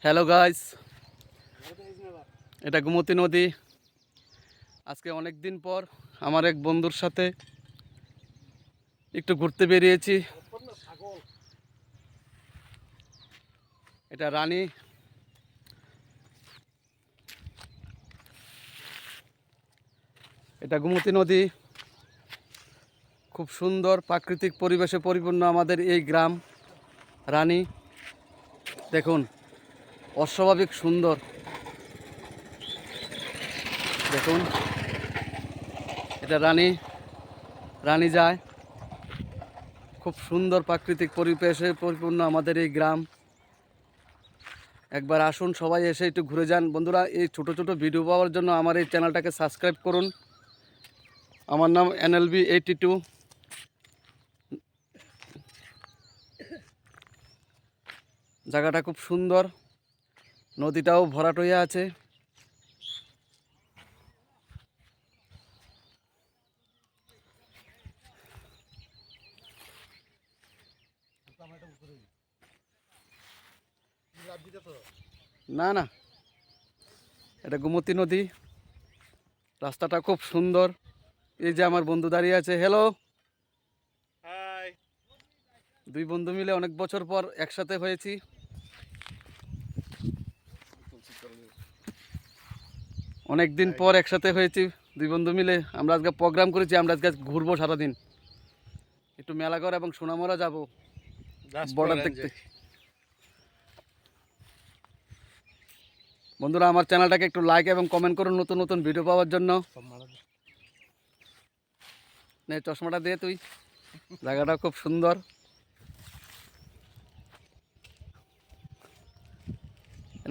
Hello guys, এটা গোমতী নদী। আজকে অনেক দিন পর আমার এক বন্ধুর সাথে একটু ঘুরতে বেরিয়েছি। এটা রানী। এটা গোমতী নদী। খুব সুন্দর প্রাকৃতিক পরিবেশে পরিপূর্ণ আমাদের এই গ্রাম রানী। দেখুন, অস্বাভাবিক সুন্দর। দেখুন, এটা রানী রানী যায়। খুব সুন্দর প্রাকৃতিক পরিবেশে পরিপূর্ণ আমাদের এই গ্রাম। একবার আসুন, সবাই এসে একটু ঘুরে যান। বন্ধুরা, এই ছোট ছোট ভিডিও পাওয়ার জন্য আমার এই চ্যানেলটাকে সাবস্ক্রাইব করুন। আমার নাম NLB82। জায়গাটা খুব সুন্দর, নদীটাও ভরাট হয়ে আছে। না না, এটা গোমতী নদী। রাস্তাটা খুব সুন্দর। এই যে আমার বন্ধু দাঁড়িয়ে আছে। হ্যালো। হাই। দুই বন্ধু মিলে অনেক বছর পর একসাথে হয়েছি। অনেক দিন পর একসাথে হয়েছি দুই বন্ধু মিলে। আমরা আজকে প্রোগ্রাম করেছি, আমরা আজকে ঘুরবো সারাদিন। একটু মেলাঘর এবং সোনামরা যাব বর্ডার দেখতে। বন্ধুরা, আমার চ্যানেলটাকে একটু লাইক এবং কমেন্ট করুন নতুন নতুন ভিডিও পাওয়ার জন্য। নে চশমাটা দে তুই। জায়গাটা খুব সুন্দর।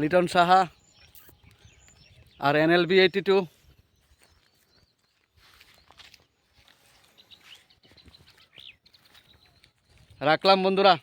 লিটন সাহা আর NLB82। রাখলাম বন্ধুরা।